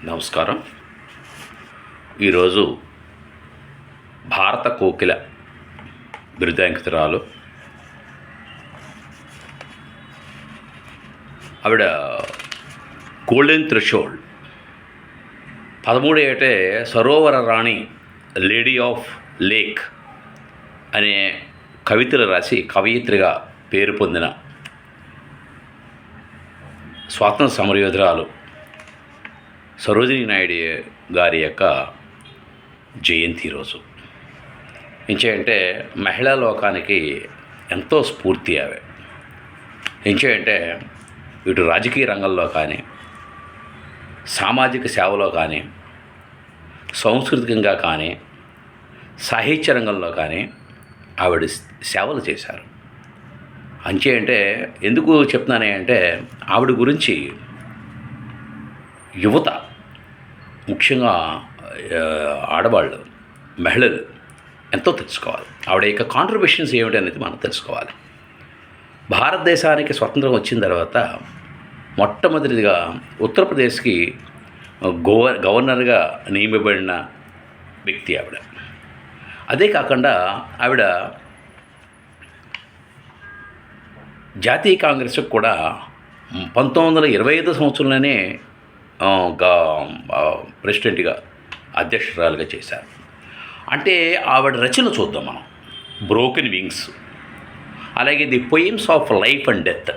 నమస్కారం. ఈరోజు భారత కోకిల బిరుదాంకితురాలు ఆవిడ గోల్డెన్ థ్రెషోల్డ్ 13 ఏటే సరోవర రాణి లేడీ ఆఫ్ లేక్ అనే కవితలు రాసి కవయిత్రిగా పేరు పొందిన స్వాతంత్ర సమరయోధురాలు సరోజినీ నాయుడు గారి యొక్క జయంతి రోజు. ఎంచేయంటే మహిళా లోకానికి ఎంతో స్ఫూర్తి ఆమె. ఎంచేయంటే ఇటు రాజకీయ రంగంలో కానీ, సామాజిక సేవలో కానీ, సాంస్కృతికంగా కానీ, సాహిత్య రంగంలో కానీ ఆవిడ సేవలు చేశారు. అంటే ఎందుకు చెప్తున్నానే అంటే ఆవిడ గురించి యువత, ముఖ్యంగా ఆడవాళ్ళు, మహిళలు ఎంతో తెలుసుకోవాలి. ఆవిడ యొక్క కాంట్రిబ్యూషన్స్ ఏమిటి అనేది మనం తెలుసుకోవాలి. భారతదేశానికి స్వతంత్రం వచ్చిన తర్వాత మొట్టమొదటిగా ఉత్తరప్రదేశ్కి గవర్నర్గా నియమించబడిన వ్యక్తి ఆవిడ. అదే కాకుండా ఆవిడ జాతీయ కాంగ్రెస్కి కూడా 1925 సంవత్సరంలోనే ప్రెసిడెంట్గా, అధ్యక్షురాలుగా చేశారు. అంటే ఆవిడ రచన చూద్దాం మనం. బ్రోకెన్ వింగ్స్, అలాగే the poems of life and death.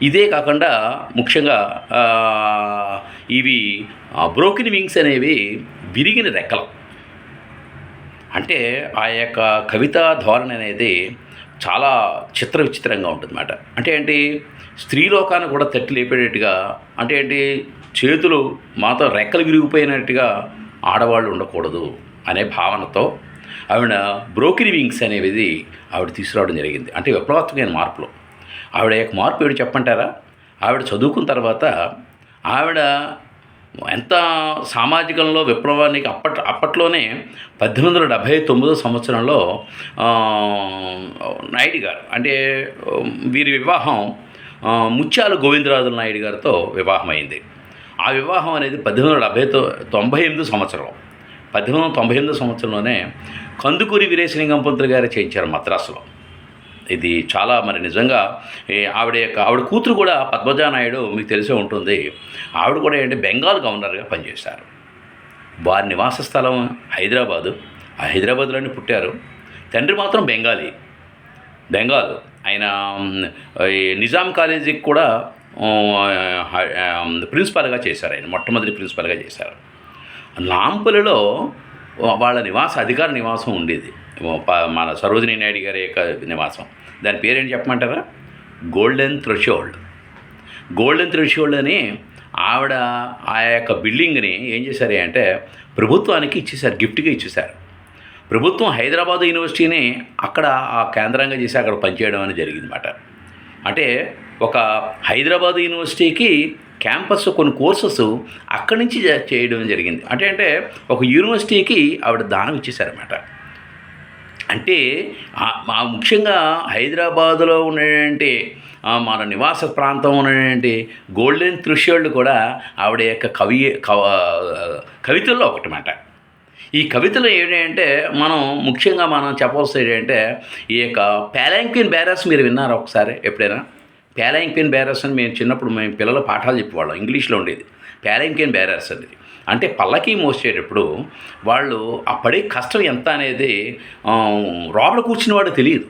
ఇదే కాకుండా ముఖ్యంగా ఇవి బ్రోకెన్ వింగ్స్ అనేవి విరిగిన రెక్కలు. అంటే ఆ యొక్క కవితా ధోరణి అనేది చాలా విచిత్రంగా ఉంటుందన్నమాట. అంటే ఏంటి, స్త్రీలోకాన్ని కూడా తట్టి లేపేటట్టుగా, అంటే ఏంటి, చేతులు మాతో రెక్కలు విరిగిపోయినట్టుగా ఆడవాళ్ళు ఉండకూడదు అనే భావనతో ఆవిడ బ్రోకెన్ వింగ్స్ అనేది ఆవిడ తీసుకురావడం జరిగింది. అంటే విప్లవాత్మకమైన మార్పులు. ఆవిడ యొక్క మార్పు ఏమిటి చెప్పంటారా? ఆవిడ చదువుకున్న తర్వాత ఆవిడ ఎంత సామాజికంలో విప్లవానికి అప్పట్లోనే 1879 సంవత్సరంలో నాయుడు గారు, అంటే వీరి వివాహం ముత్యాల గోవిందరాజుల నాయుడు గారితో వివాహం అయింది. ఆ వివాహం అనేది 1898 సంవత్సరం. 1898 సంవత్సరంలోనే కందుకూరి వీరేశలింగం పంతులు గారు చేయించారు మద్రాసులో. ఇది చాలా నిజంగా ఆవిడ కూతురు కూడా పద్మజానాయుడు మీకు తెలిసే ఉంటుంది. ఆవిడ కూడా బెంగాల్ గవర్నర్గా పనిచేశారు. వారి నివాస స్థలం హైదరాబాదు. ఆ హైదరాబాద్లోనే పుట్టారు. తండ్రి మాత్రం బెంగాల్. ఆయన నిజాం కాలేజీకి కూడా ప్రిన్సిపాల్గా చేశారు. ఆయన మొట్టమొదటి ప్రిన్సిపాల్గా చేశారు. నాంపల్లిలో వాళ్ళ అధికార నివాసం ఉండేది, మన సరోజినీ నాయుడు గారి యొక్క నివాసం. దాని పేరేంటి చెప్పమంటారా? గోల్డెన్ థ్రెషోల్డ్ అని ఆవిడ ఆ యొక్క బిల్డింగ్ని ఏం చేశారు అంటే ప్రభుత్వానికి ఇచ్చేశారు, గిఫ్ట్గా ఇచ్చేశారు. ప్రభుత్వం హైదరాబాదు యూనివర్సిటీని అక్కడ ఆ కేంద్రంగా చేసి అక్కడ పనిచేయడం అనేది జరిగిందన్నమాట. అంటే ఒక హైదరాబాదు యూనివర్సిటీకి క్యాంపస్ కొన్ని కోర్సెస్ అక్కడి నుంచి చేయడం జరిగింది. అంటే ఒక యూనివర్సిటీకి ఆవిడ దానం ఇచ్చేశారన్నమాట. అంటే ముఖ్యంగా హైదరాబాదులో ఉన్నటువంటి మన నివాస ప్రాంతం ఉన్నటువంటి గోల్డెన్ థ్రెషోల్డ్ కూడా ఆవిడ యొక్క కవితల్లో ఒకటమాట. ఈ కవితలు ఏంటంటే ముఖ్యంగా మనం చెప్పవలసింది ఏంటంటే ఈ యొక్క పాలాంక్విన్ బ్యారర్స్ మీరు విన్నారా ఒకసారి ఎప్పుడైనా? పాలాంక్విన్ బ్యారర్స్ అని మేము చిన్నప్పుడు పిల్లల పాఠాలు చెప్పేవాళ్ళం, ఇంగ్లీష్లో ఉండేది పాలాంక్విన్ బ్యారర్స్ అనేది. అంటే పల్లకి మోసేటప్పుడు వాళ్ళు ఆ పడే కష్టం ఎంత అనేది లోపల కూర్చుని వాడు తెలియదు.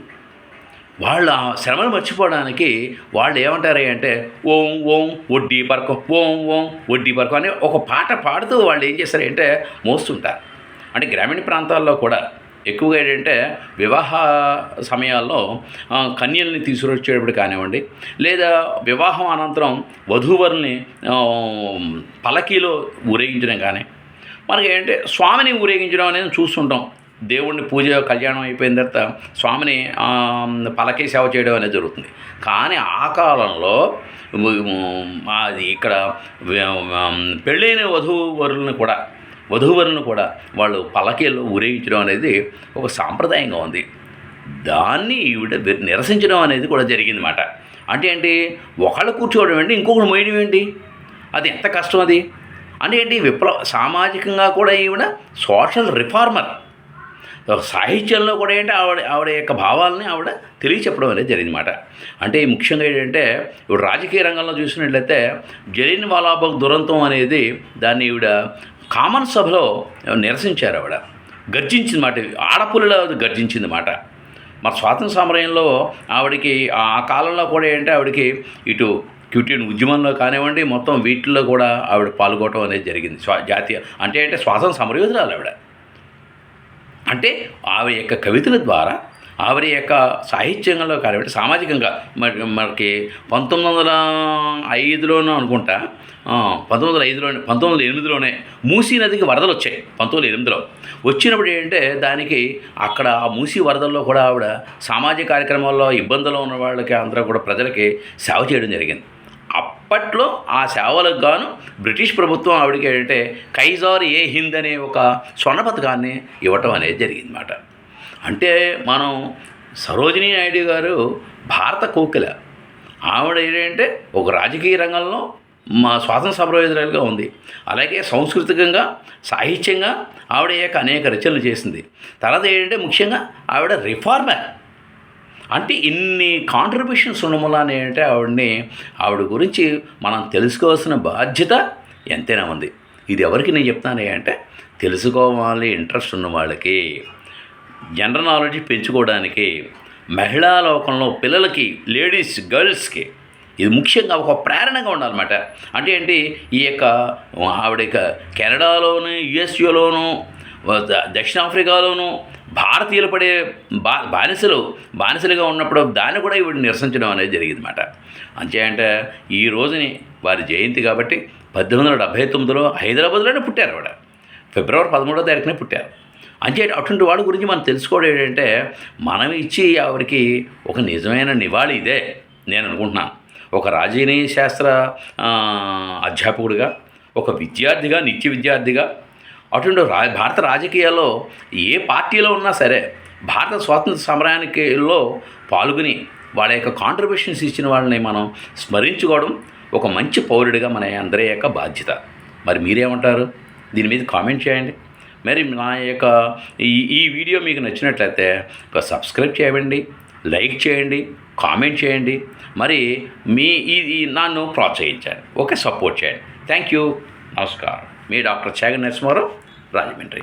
వాళ్ళు ఆ శ్రమను మర్చిపోవడానికి వాళ్ళు ఏమంటారు అంటే ఓం ఓం వడ్డీ పరకం, ఓం ఓం వడ్డీ పరకం అని ఒక పాట పాడుతూ వాళ్ళు ఏం చేస్తారంటే మోస్తుంటారు. అంటే గ్రామీణ ప్రాంతాల్లో కూడా ఎక్కువగా ఏంటంటే వివాహ సమయాల్లో కన్యల్ని తీసుకొచ్చేటప్పుడు కానివ్వండి, లేదా వివాహం అనంతరం వధూవరుల్ని పల్లకీలో ఊరేగించడం కానీ, మనకి ఏంటంటే స్వామిని ఊరేగించడం అనేది చూస్తుంటాం. దేవుడిని పూజ కళ్యాణం అయిపోయిన తర్వాత స్వామిని పల్లకీ సేవ చేయడం అనేది జరుగుతుంది. కానీ ఆ కాలంలో అది ఇక్కడ పెళ్ళైన వధూవరులను కూడా వాళ్ళు పల్లకీలో ఊరేగించడం అనేది ఒక సాంప్రదాయంగా ఉంది. దాన్ని ఈవిడ నిరసించడం అనేది కూడా జరిగిందన్నమాట. అంటే ఏంటి, ఒకళ్ళు కూర్చోవడం ఏంటి, ఇంకొకరు మోయడం ఏంటి, అది ఎంత కష్టం అది. అంటే ఏంటి సామాజికంగా కూడా ఈవిడ సోషల్ రిఫార్మర్. సాహిత్యంలో కూడా ఏంటి ఆవిడ యొక్క భావాలని ఆవిడ తెలియచెప్పడం అనేది జరిగిందన్నమాట. అంటే ముఖ్యంగా ఏంటంటే ఇప్పుడు రాజకీయ రంగంలో చూసినట్లయితే జలియన్ వాలాబాగ్ దురంతం అనేది దాన్ని ఈవిడ కామన్ సభలో నిరసించారు. ఆవిడ గర్జించింది మాట, ఆడపుల్లిలో గర్జించింది మాట. మరి స్వాతంత్ర సమరంలో ఆవిడకి ఆ కాలంలో కూడా ఏంటంటే ఆవిడకి ఇటు క్విట్ ఇండియా ఉద్యమంలో కానివ్వండి, మొత్తం వీటిల్లో కూడా ఆవిడ పాల్గొనడం అనేది జరిగింది. జాతీయ అంటే స్వాతంత్ర సమరయోధురాలు ఆవిడ. అంటే ఆవిడ యొక్క కవితల ద్వారా, ఆవిడ యొక్క సాహిత్యంలో కానివ్వండి, సామాజికంగా మనకి 1905లోనూ అనుకుంటా, 1908లోనే మూసీ నదికి వరదలు వచ్చాయి. 1908లో వచ్చినప్పుడు ఏంటంటే దానికి అక్కడ ఆ మూసీ వరదల్లో కూడా ఆవిడ సామాజిక కార్యక్రమాల్లో ఇబ్బందుల్లో ఉన్న వాళ్ళకి అందరూ కూడా ప్రజలకి సేవ చేయడం జరిగింది. అప్పట్లో ఆ సేవలకు గాను బ్రిటిష్ ప్రభుత్వం ఆవిడకి ఏంటంటే కైజార్ ఏ హింద్ అనే ఒక స్వర్ణ పథకాన్ని ఇవ్వటం అనేది జరిగిందన్నమాట. అంటే మనం సరోజినీ నాయుడు గారు భారత కోకిల. ఆవిడ ఏంటంటే ఒక రాజకీయ రంగంలో మా స్వాతంత్ర సమరయోధురాలుగా ఉంది. అలాగే సాంస్కృతికంగా, సాహిత్యంగా ఆవిడ యొక్క అనేక రచనలు చేసింది. తర్వాత ఏంటంటే ముఖ్యంగా ఆవిడ రిఫార్మర్. అంటే ఇన్ని కాంట్రిబ్యూషన్స్ ఉండమూలనే అంటే ఆవిడ గురించి మనం తెలుసుకోవాల్సిన బాధ్యత ఎంతైనా ఉంది. ఇది ఎవరికి నేను చెప్తాను అంటే తెలుసుకోవాలి ఇంట్రెస్ట్ ఉన్న వాళ్ళకి, జనరల్ నాలెడ్జ్ పెంచుకోవడానికి, మహిళా లోకంలో పిల్లలకి, లేడీస్, గర్ల్స్కి ఇది ముఖ్యంగా ఒక ప్రేరణగా ఉండాలన్నమాట. అంటే ఏంటి ఈ యొక్క ఆవిడ కెనడాలోను, యుఎస్ఏలోను, దక్షిణాఫ్రికాలోను భారతీయులు పడే బానిసలుగా ఉన్నప్పుడు దాన్ని కూడా ఇవి నిరసించడం అనేది జరిగిందన్నమాట. అంతే అంటే ఈ రోజుని వారి జయంతి కాబట్టి 1879లో హైదరాబాద్లోనే పుట్టారు ఆవిడ. ఫిబ్రవరి 13వ తారీఖునే పుట్టారు. అంటే అటువంటి వాడి గురించి మనం తెలుసుకోవడం ఏంటంటే మనం ఇచ్చి ఆవిడకి ఒక నిజమైన నివాళి ఇదే నేను అనుకుంటున్నాను. ఒక రాజకీయ శాస్త్ర అధ్యాపకుడిగా, ఒక విద్యార్థిగా, నిత్య విద్యార్థిగా, అటువంటి భారత రాజకీయాల్లో ఏ పార్టీలో ఉన్నా సరే భారత స్వాతంత్ర సమరానికిలో పాల్గొని వాళ్ళ యొక్క కాంట్రిబ్యూషన్స్ ఇచ్చిన వాళ్ళని మనం స్మరించుకోవడం ఒక మంచి పౌరుడిగా మన అందరి యొక్క బాధ్యత. మరి మీరేమంటారు? దీని మీద కామెంట్ చేయండి. మరి నా యొక్క ఈ వీడియో మీకు నచ్చినట్లయితే సబ్స్క్రైబ్ చేయండి, లైక్ చేయండి, కామెంట్ చేయండి. మరి ఈ నన్ను ప్రోత్సహించండి, ఓకే, సపోర్ట్ చేయండి. Thank you. నమస్కారం. మీ డాక్టర్ చాగంటి నరసింహారావు, రాజమండ్రి.